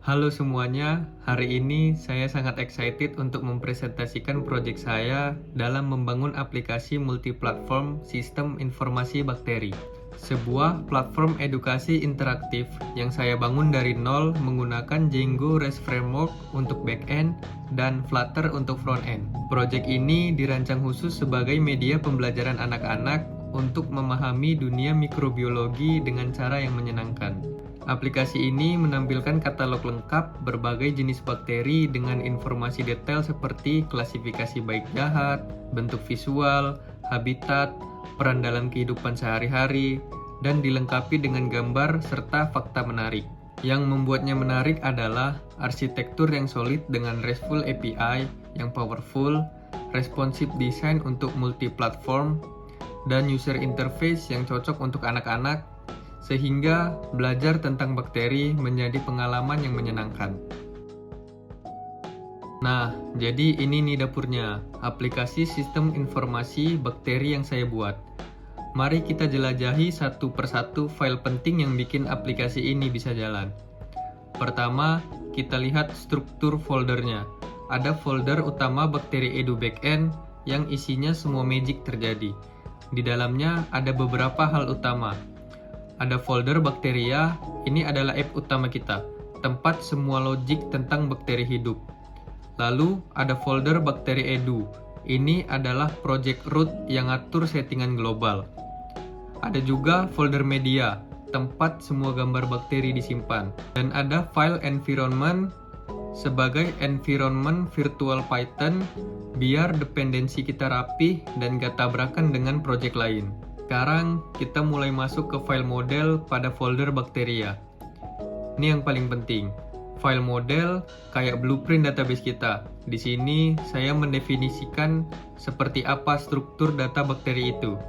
Halo semuanya, hari ini saya sangat excited untuk mempresentasikan proyek saya dalam membangun aplikasi multiplatform sistem informasi bakteri. Sebuah platform edukasi interaktif yang saya bangun dari nol menggunakan Django REST Framework untuk backend dan Flutter untuk frontend. Proyek ini dirancang khusus sebagai media pembelajaran anak-anak untuk memahami dunia mikrobiologi dengan cara yang menyenangkan. Aplikasi ini menampilkan katalog lengkap berbagai jenis bakteri dengan informasi detail seperti klasifikasi baik jahat, bentuk visual, habitat, peran dalam kehidupan sehari-hari, dan dilengkapi dengan gambar serta fakta menarik. Yang membuatnya menarik adalah arsitektur yang solid dengan RESTful API yang powerful, responsive design untuk multi-platform, dan user interface yang cocok untuk anak-anak, sehingga belajar tentang bakteri menjadi pengalaman yang menyenangkan. Nah, jadi ini nih dapurnya, aplikasi sistem informasi bakteri yang saya buat. Mari kita jelajahi satu persatu file penting yang bikin aplikasi ini bisa jalan. Pertama, kita lihat struktur foldernya. Ada folder utama bakteri edu backend yang isinya semua magic terjadi. Di dalamnya ada beberapa hal utama. Ada folder bakteria, ini adalah app utama kita, tempat semua logik tentang bakteri hidup. Lalu ada folder bakteri edu, ini adalah project root yang ngatur settingan global. Ada juga folder media, tempat semua gambar bakteri disimpan. Dan ada file environment sebagai environment virtual Python, biar dependensi kita rapih dan gak tabrakan dengan project lain. Sekarang kita mulai masuk ke file model pada folder bakteria. Ini yang paling penting. File model kayak blueprint database kita. Di sini saya mendefinisikan seperti apa struktur data bakteri itu.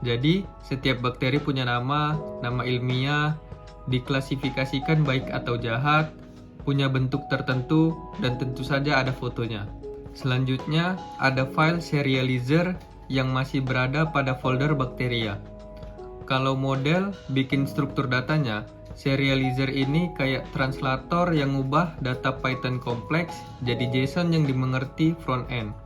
Jadi, setiap bakteri punya nama ilmiah, diklasifikasikan baik atau jahat, punya bentuk tertentu, dan tentu saja ada fotonya. Selanjutnya, ada file serializer yang masih berada pada folder bakteria. Kalau model bikin struktur datanya, serializer ini kayak translator yang ngubah data Python kompleks jadi JSON yang dimengerti front-end.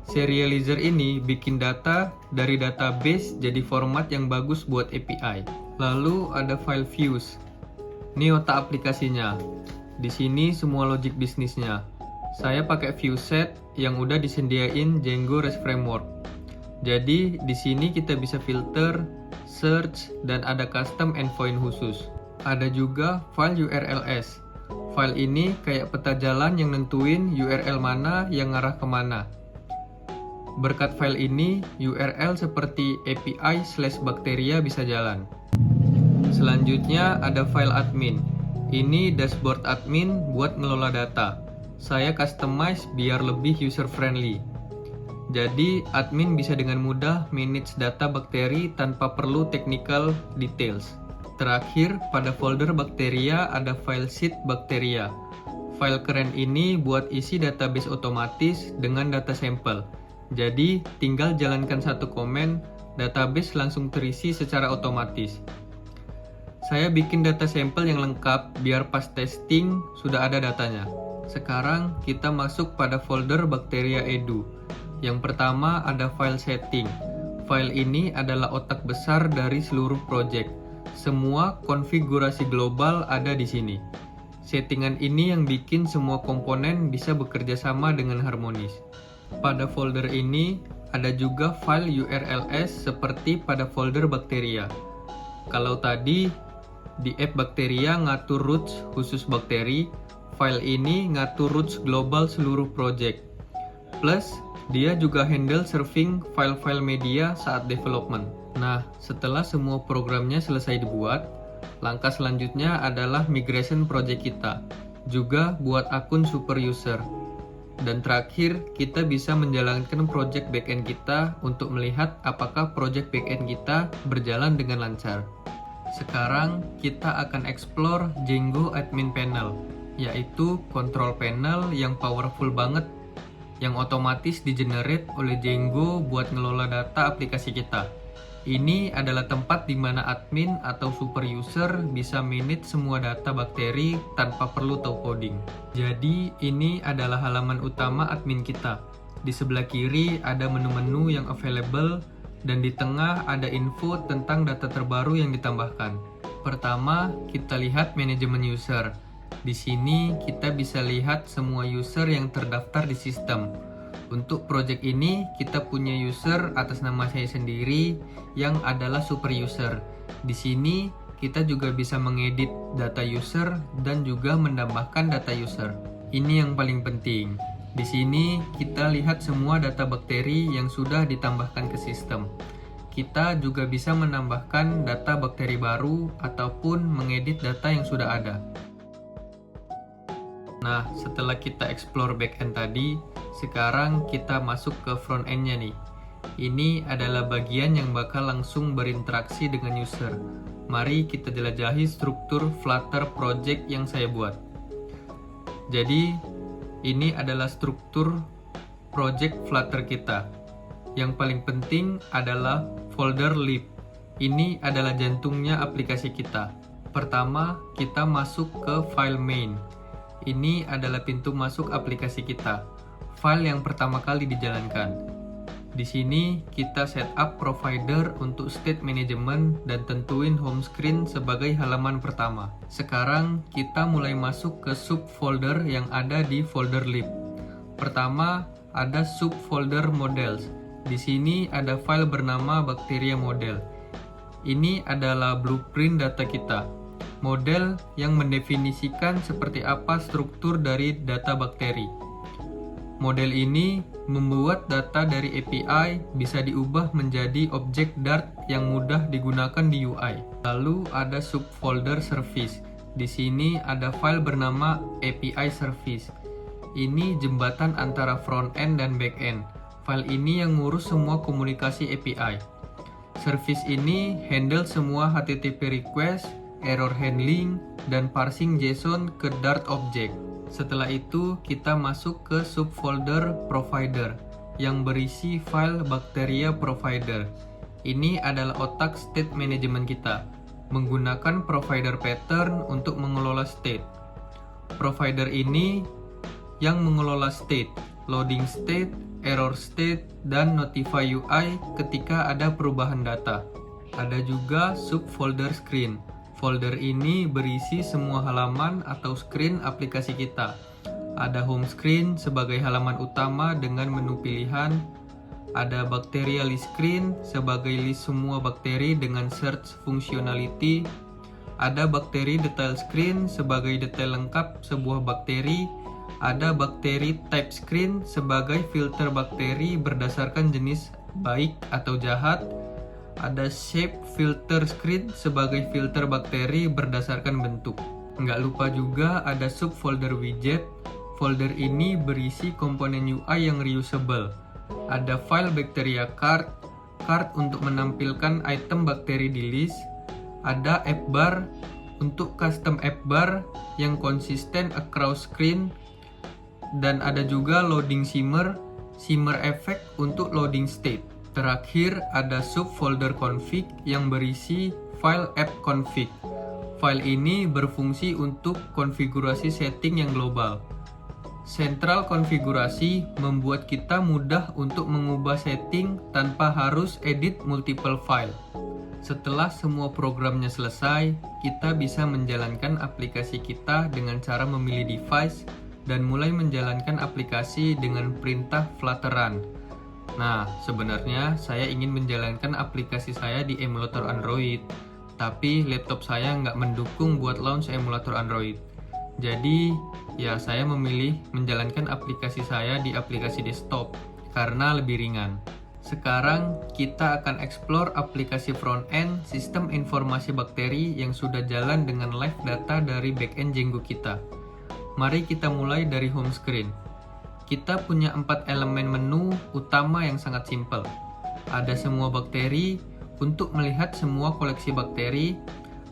Serializer ini bikin data dari database jadi format yang bagus buat API. Lalu ada file views. Ini otak aplikasinya. Di sini semua logic bisnisnya. Saya pakai view set yang udah disediain Django REST Framework. Jadi di sini kita bisa filter, search, dan ada custom endpoint khusus. Ada juga file URLs. File ini kayak peta jalan yang nentuin URL mana yang ngarah kemana. Berkat file ini, URL seperti API/bakteria bisa jalan. Selanjutnya ada file admin. Ini dashboard admin buat ngelola data. Saya customize biar lebih user friendly. Jadi, admin bisa dengan mudah manage data bakteri tanpa perlu technical details. Terakhir, pada folder bakteria ada file sheet bakteria. File keren ini buat isi database otomatis dengan data sampel. Jadi, tinggal jalankan satu komen, database langsung terisi secara otomatis. Saya bikin data sampel yang lengkap biar pas testing sudah ada datanya. Sekarang kita masuk pada folder bakteria edu. Yang pertama ada file setting. File ini adalah otak besar dari seluruh project. Semua konfigurasi global ada di sini. Settingan ini yang bikin semua komponen bisa bekerja sama dengan harmonis. Pada folder ini ada juga file URLs seperti pada folder bakteria. Kalau tadi di app bakteria ngatur roots khusus bakteri, file ini ngatur roots global seluruh project. Plus, dia juga handle serving file-file media saat development. Nah, setelah semua programnya selesai dibuat, langkah selanjutnya adalah migration project kita. Juga buat akun super user. Dan terakhir, kita bisa menjalankan project backend kita untuk melihat apakah project backend kita berjalan dengan lancar. Sekarang, kita akan explore Django Admin Panel, yaitu control panel yang powerful banget yang otomatis di-generate oleh Django buat ngelola data aplikasi kita. Ini adalah tempat di mana admin atau super user bisa manage semua data bakteri tanpa perlu tahu coding. Jadi, ini adalah halaman utama admin kita. Di sebelah kiri ada menu-menu yang available, dan di tengah ada info tentang data terbaru yang ditambahkan. Pertama, kita lihat manajemen user. Di sini kita bisa lihat semua user yang terdaftar di sistem. Untuk project ini, kita punya user atas nama saya sendiri yang adalah super user. Di sini, kita juga bisa mengedit data user dan juga menambahkan data user. Ini yang paling penting. Di sini, kita lihat semua data bakteri yang sudah ditambahkan ke sistem. Kita juga bisa menambahkan data bakteri baru ataupun mengedit data yang sudah ada. Nah, setelah kita explore backend tadi, sekarang kita masuk ke front end-nya nih. Ini adalah bagian yang bakal langsung berinteraksi dengan user. Mari kita jelajahi struktur Flutter project yang saya buat. Jadi, ini adalah struktur project Flutter kita. Yang paling penting adalah folder lib. Ini adalah jantungnya aplikasi kita. Pertama, kita masuk ke file main. Ini adalah pintu masuk aplikasi kita. File yang pertama kali dijalankan. Di sini kita setup provider untuk state management dan tentuin home screen sebagai halaman pertama. Sekarang kita mulai masuk ke subfolder yang ada di folder lib. Pertama ada subfolder models. Di sini ada file bernama bacteria model. Ini adalah blueprint data kita. Model yang mendefinisikan seperti apa struktur dari data bakteri. Model ini membuat data dari API bisa diubah menjadi objek Dart yang mudah digunakan di UI. Lalu ada subfolder service. Di sini ada file bernama API service. Ini jembatan antara front end dan back end. File ini yang ngurus semua komunikasi API. Service ini handle semua HTTP request, error handling, dan parsing JSON ke Dart object. Setelah itu, kita masuk ke subfolder provider yang berisi file bacteria provider. Ini adalah otak state management kita, menggunakan provider pattern untuk mengelola state. Provider ini yang mengelola state, loading state, error state, dan notify UI ketika ada perubahan data. Ada juga subfolder screen. Folder ini berisi semua halaman atau screen aplikasi kita. Ada home screen sebagai halaman utama dengan menu pilihan. Ada bacteria list screen sebagai list semua bakteri dengan search functionality. Ada bakteri detail screen sebagai detail lengkap sebuah bakteri. Ada bakteri type screen sebagai filter bakteri berdasarkan jenis baik atau jahat. Ada shape filter screen sebagai filter bakteri berdasarkan bentuk. Nggak lupa juga ada subfolder widget. Folder ini berisi komponen UI yang reusable. Ada file bacteria card untuk menampilkan item bakteri di list. Ada app bar untuk custom app bar yang konsisten across screen. Dan ada juga loading shimmer effect untuk loading state. Terakhir ada subfolder config yang berisi file app config. File ini berfungsi untuk konfigurasi setting yang global. Central konfigurasi membuat kita mudah untuk mengubah setting tanpa harus edit multiple file. Setelah semua programnya selesai, kita bisa menjalankan aplikasi kita dengan cara memilih device dan mulai menjalankan aplikasi dengan perintah Flutter Run. Nah, sebenarnya saya ingin menjalankan aplikasi saya di emulator Android, tapi laptop saya nggak mendukung buat launch emulator Android. Jadi, ya saya memilih menjalankan aplikasi saya di aplikasi desktop, karena lebih ringan. Sekarang, kita akan explore aplikasi front-end sistem informasi bakteri yang sudah jalan dengan live data dari backend Django kita. Mari kita mulai dari home screen. Kita punya 4 elemen menu utama yang sangat simpel. Ada semua bakteri untuk melihat semua koleksi bakteri.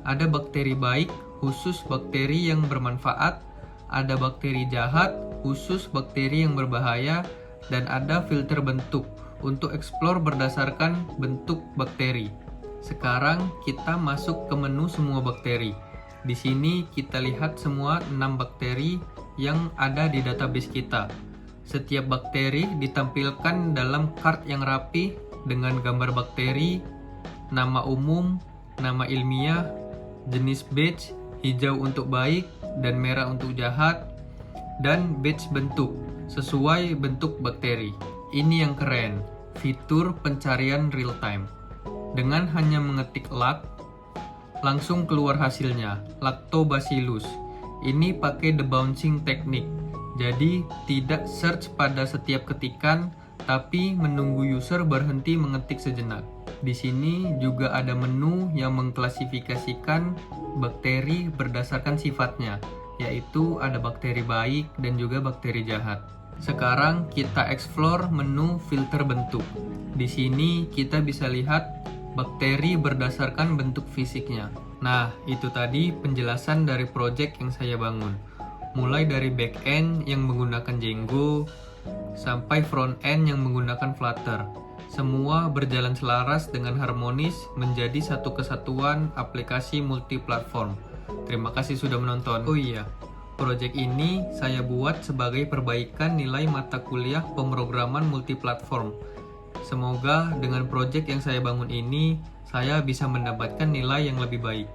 Ada bakteri baik, khusus bakteri yang bermanfaat. Ada bakteri jahat, khusus bakteri yang berbahaya. Dan ada filter bentuk untuk explore berdasarkan bentuk bakteri. Sekarang kita masuk ke menu semua bakteri. Di sini kita lihat semua 6 bakteri yang ada di database kita. Setiap bakteri ditampilkan dalam card yang rapi dengan gambar bakteri, nama umum, nama ilmiah, jenis badge, hijau untuk baik dan merah untuk jahat, dan badge bentuk sesuai bentuk bakteri. Ini yang keren, fitur pencarian real time. Dengan hanya mengetik lat, langsung keluar hasilnya, Lactobacillus. Ini pakai debouncing technique. Jadi tidak search pada setiap ketikan, tapi menunggu user berhenti mengetik sejenak. Di sini juga ada menu yang mengklasifikasikan bakteri berdasarkan sifatnya, yaitu ada bakteri baik dan juga bakteri jahat. Sekarang kita explore menu filter bentuk. Di sini kita bisa lihat bakteri berdasarkan bentuk fisiknya. Nah, itu tadi penjelasan dari project yang saya bangun. Mulai dari back-end yang menggunakan Django, sampai front-end yang menggunakan Flutter. Semua berjalan selaras dengan harmonis menjadi satu kesatuan aplikasi multiplatform. Terima kasih sudah menonton. Oh iya, project ini saya buat sebagai perbaikan nilai mata kuliah pemrograman multiplatform. Semoga dengan project yang saya bangun ini, saya bisa mendapatkan nilai yang lebih baik.